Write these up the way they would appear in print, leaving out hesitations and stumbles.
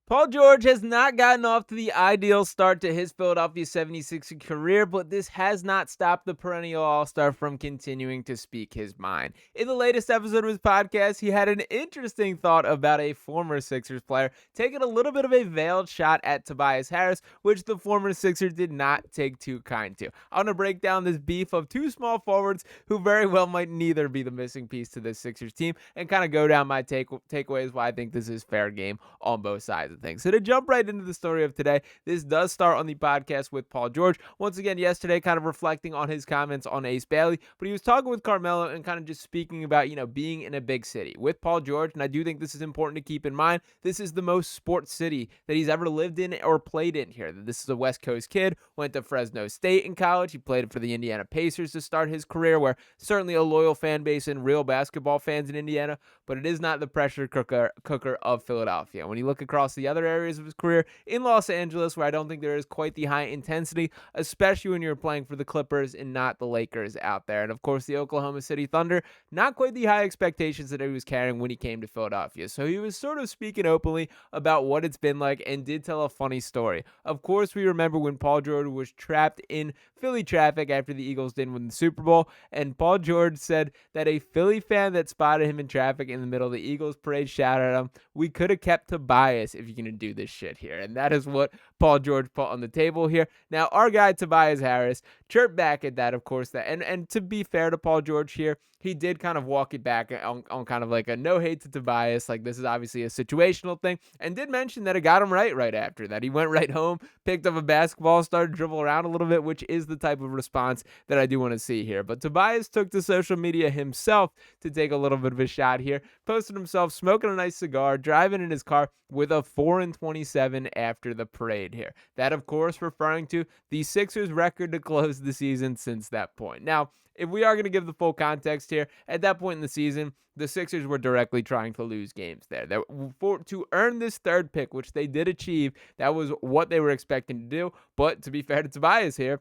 Paul George has not gotten off to the ideal start to his Philadelphia 76ers career, but this has not stopped the perennial All-Star from continuing to speak his mind. In the latest episode of his podcast, he had an interesting thought about a former Sixers player, taking a little bit of a veiled shot at Tobias Harris, which the former Sixer did not take too kind to. I'm going to break down this beef of two small forwards who very well might neither be the missing piece to this Sixers team, and kind of go down my takeaways why I think this is fair game on both sides of things. So to jump right into the story of today, this does start on the podcast with Paul George. Once again, yesterday, kind of reflecting on his comments on Ace Bailey, but he was talking with Carmelo and kind of just speaking about, being in a big city with Paul George. And I do think this is important to keep in mind. This is the most sports city that he's ever lived in or played in here. This is a West Coast kid, went to Fresno State in college. He played for the Indiana Pacers to start his career, where certainly a loyal fan base and real basketball fans in Indiana, but it is not the pressure cooker of Philadelphia. When you look across the other areas of his career in Los Angeles, where I don't think there is quite the high intensity, especially when you're playing for the Clippers and not the Lakers out there. And of course, the Oklahoma City Thunder, not quite the high expectations that he was carrying when he came to Philadelphia. So he was sort of speaking openly about what it's been like and did tell a funny story. Of course, we remember when Paul George was trapped in Philly traffic after the Eagles didn't win the Super Bowl, and Paul George said that a Philly fan that spotted him in traffic in the middle of the Eagles parade shouted at him, "We could have kept Tobias if you're going to do this shit here." And that is what Paul George put on the table here. Now, our guy Tobias Harris chirped back at that, of course, that and to be fair to Paul George here, he did kind of walk it back on kind of like a no hate to Tobias. Like, this is obviously a situational thing, and did mention that it got him right after that. He went right home, picked up a basketball, started to dribble around a little bit, which is the type of response that I do want to see here. But Tobias took to social media himself to take a little bit of a shot here, posted himself smoking a nice cigar, driving in his car with a 4-27 after the parade here. That, of course, referring to the Sixers' record to close the season since that point. Now, if we are going to give the full context here, at that point in the season, the Sixers were directly trying to lose games there. To earn this third pick, which they did achieve, that was what they were expecting to do. But to be fair to Tobias here,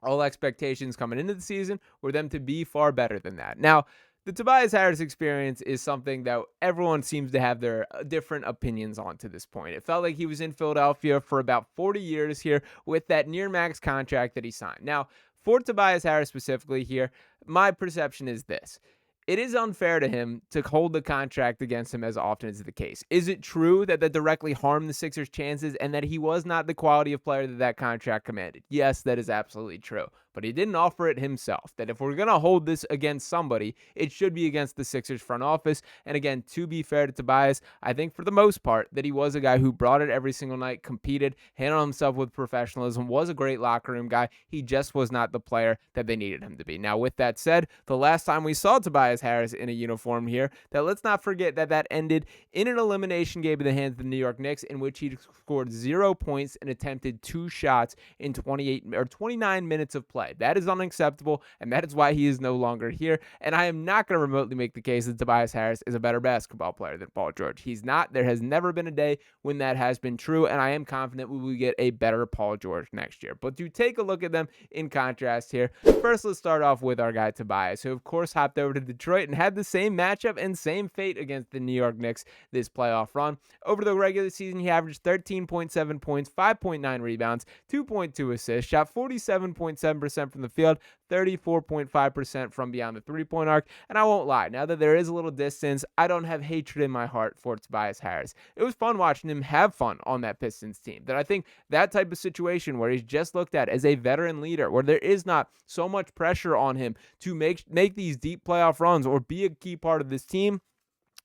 all expectations coming into the season were them to be far better than that. Now, the Tobias Harris experience is something that everyone seems to have their different opinions on to this point. It felt like he was in Philadelphia for about 40 years here with that near max contract that he signed. Now, for Tobias Harris specifically here, my perception is this. It is unfair to him to hold the contract against him as often as the case. Is it true that directly harmed the Sixers' chances and that he was not the quality of player that contract commanded? Yes, that is absolutely true. But he didn't offer it himself. That if we're going to hold this against somebody, it should be against the Sixers front office. And again, to be fair to Tobias, I think for the most part that he was a guy who brought it every single night, competed, handled himself with professionalism, was a great locker room guy. He just was not the player that they needed him to be. Now, with that said, the last time we saw Tobias Harris in a uniform here, that let's not forget that ended in an elimination game in the hands of the New York Knicks, in which he scored 0 points and attempted 2 shots in 29 minutes of play. That is unacceptable, and that is why he is no longer here. And I am not going to remotely make the case that Tobias Harris is a better basketball player than Paul George. He's not. There has never been a day when that has been true, and I am confident we will get a better Paul George next year. But to take a look at them in contrast here, first let's start off with our guy Tobias, who of course hopped over to Detroit and had the same matchup and same fate against the New York Knicks this playoff run. Over the regular season, he averaged 13.7 points, 5.9 rebounds, 2.2 assists, shot 47.7% from the field, 34.5% from beyond the three-point arc. And I won't lie, now that there is a little distance, I don't have hatred in my heart for Tobias Harris. It was fun watching him have fun on that Pistons team. That I think that type of situation where he's just looked at as a veteran leader, where there is not so much pressure on him to make these deep playoff runs or be a key part of this team,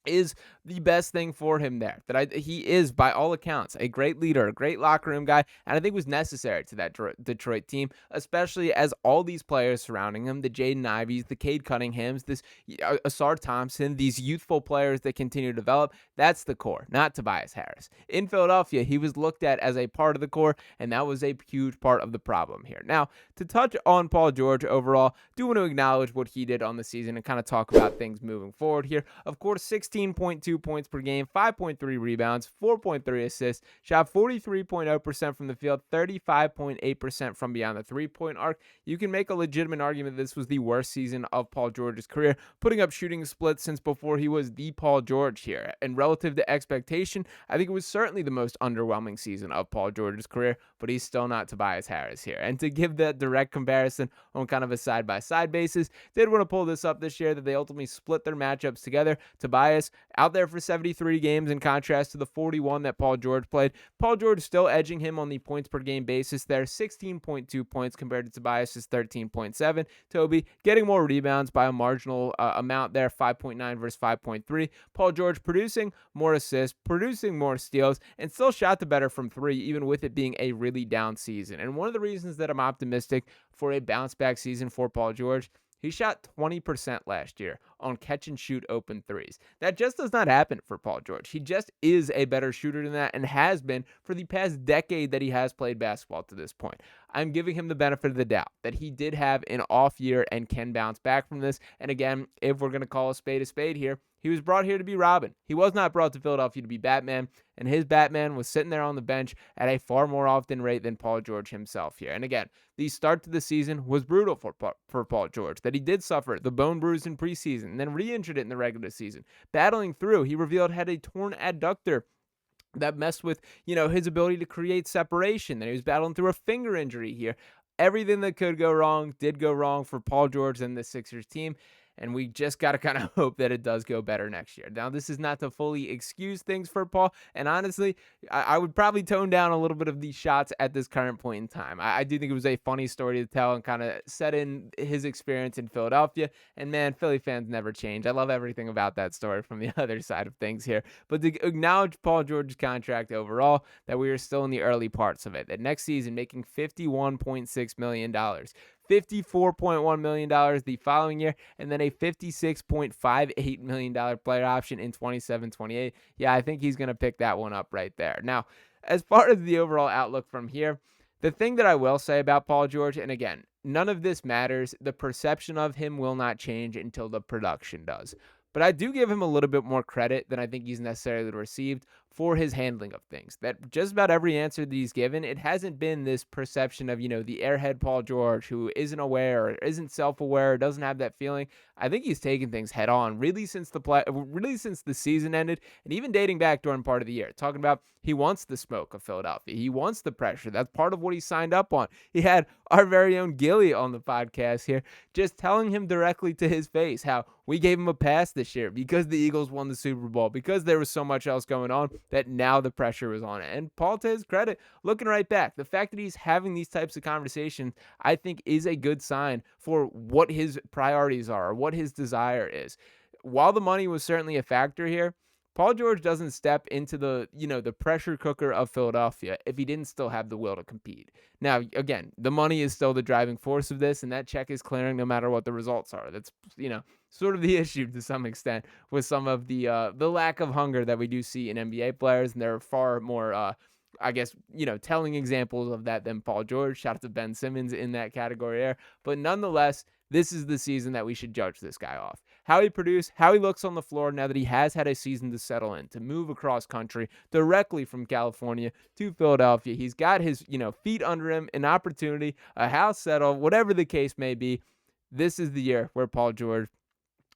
is the best thing for him there. He is, by all accounts, a great leader, a great locker room guy, and I think was necessary to that Detroit team, especially as all these players surrounding him, the Jaden Ivies, the Cade Cunninghams, this Asar Thompson, these youthful players that continue to develop, that's the core, not Tobias Harris. In Philadelphia, he was looked at as a part of the core, and that was a huge part of the problem here. Now, to touch on Paul George overall, do want to acknowledge what he did on the season and kind of talk about things moving forward here. Of course, 16 16.2 points per game, 5.3 rebounds, 4.3 assists, shot 43.0% from the field, 35.8% from beyond the three-point arc. You can make a legitimate argument this was the worst season of Paul George's career, putting up shooting splits since before he was the Paul George here. And relative to expectation, I think it was certainly the most underwhelming season of Paul George's career, but he's still not Tobias Harris here. And to give that direct comparison on kind of a side-by-side basis, did want to pull this up this year that they ultimately split their matchups together. Tobias out there for 73 games in contrast to the 41 that Paul George played. Paul George still edging him on the points per game basis there, 16.2 points compared to Tobias's 13.7. Toby getting more rebounds by a marginal amount there, 5.9 versus 5.3. Paul George producing more assists, producing more steals, and still shot the better from three, even with it being a really down season. And one of the reasons that I'm optimistic for a bounce back season for Paul George, he shot 20% last year on catch and shoot open threes. That just does not happen for Paul George. He just is a better shooter than that and has been for the past decade that he has played basketball to this point. I'm giving him the benefit of the doubt that he did have an off year and can bounce back from this. And again, if we're going to call a spade here, he was brought here to be Robin. He was not brought to Philadelphia to be Batman, and his Batman was sitting there on the bench at a far more often rate than Paul George himself here. And again, the start to the season was brutal for Paul George, that he did suffer the bone bruise in preseason and then re-injured it in the regular season. Battling through, he revealed had a torn adductor that messed with, his ability to create separation. Then he was battling through a finger injury here. Everything that could go wrong did go wrong for Paul George and the Sixers team. And we just got to kind of hope that it does go better next year. Now, this is not to fully excuse things for Paul. And honestly, I would probably tone down a little bit of these shots at this current point in time. I do think it was a funny story to tell and kind of set in his experience in Philadelphia. And man, Philly fans never change. I love everything about that story from the other side of things here. But to acknowledge Paul George's contract overall, that we are still in the early parts of it. That next season, making $51.6 million. $54.1 million the following year, and then a $56.58 million player option in 27-28. Yeah, I think he's going to pick that one up right there. Now, as far as the overall outlook from here, the thing that I will say about Paul George, and again, none of this matters. The perception of him will not change until the production does. But I do give him a little bit more credit than I think he's necessarily received for his handling of things. That just about every answer that he's given, it hasn't been this perception of, the airhead Paul George who isn't aware or isn't self-aware or doesn't have that feeling. I think he's taken things head on really since the season ended, and even dating back during part of the year, talking about he wants the smoke of Philadelphia. He wants the pressure. That's part of what he signed up on. He had our very own Gilly on the podcast here, just telling him directly to his face how we gave him a pass this year because the Eagles won the Super Bowl, because there was so much else going on that now the pressure was on it. And Paul, to his credit, looking right back, the fact that he's having these types of conversations, I think is a good sign for what his priorities are or what his desire is. While the money was certainly a factor here, Paul George doesn't step into the pressure cooker of Philadelphia if he didn't still have the will to compete. Now, again, the money is still the driving force of this, and that check is clearing no matter what the results are. That's, sort of the issue to some extent with some of the lack of hunger that we do see in NBA players, and there are far more telling examples of that than Paul George. Shout out to Ben Simmons in that category there. But nonetheless, this is the season that we should judge this guy off. How he produced, how he looks on the floor now that he has had a season to settle in, to move across country directly from California to Philadelphia. He's got his, feet under him, an opportunity, a house settled, whatever the case may be. This is the year where Paul George,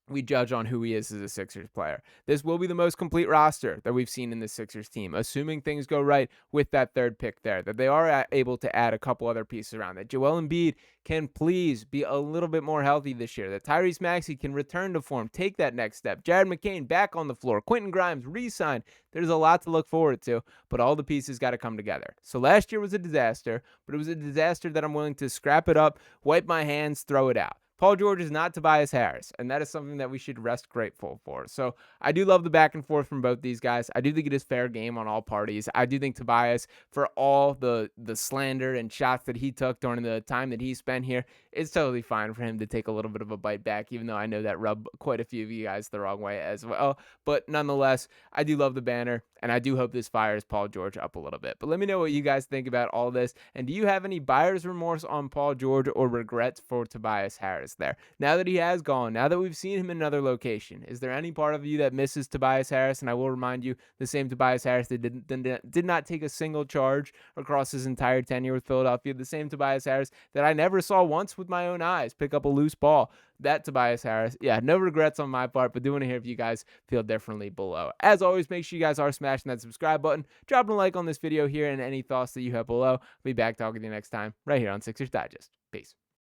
we judge on who he is as a Sixers player. This will be the most complete roster that we've seen in the Sixers team, assuming things go right with that third pick there, that they are able to add a couple other pieces around, that Joel Embiid can please be a little bit more healthy this year, that Tyrese Maxey can return to form, take that next step, Jared McCain back on the floor, Quentin Grimes re-signed. There's a lot to look forward to, but all the pieces got to come together. So last year was a disaster, but it was a disaster that I'm willing to scrap it up, wipe my hands, throw it out. Paul George is not Tobias Harris, and that is something that we should rest grateful for. So I do love the back and forth from both these guys. I do think it is fair game on all parties. I do think Tobias, for all the slander and shots that he took during the time that he spent here, it's totally fine for him to take a little bit of a bite back, even though I know that rubbed quite a few of you guys the wrong way as well. But nonetheless, I do love the banner, and I do hope this fires Paul George up a little bit. But let me know what you guys think about all this, and do you have any buyer's remorse on Paul George or regrets for Tobias Harris there? Now that he has gone, now that we've seen him in another location, is there any part of you that misses Tobias Harris? And I will remind you, the same Tobias Harris that did not take a single charge across his entire tenure with Philadelphia, the same Tobias Harris that I never saw once with my own eyes pick up a loose ball. That Tobias Harris, yeah, no regrets on my part, but do want to hear if you guys feel differently below. As always, make sure you guys are smashing that subscribe button, dropping a like on this video here, and any thoughts that you have below. I'll be back talking to you next time right here on Sixers Digest. Peace.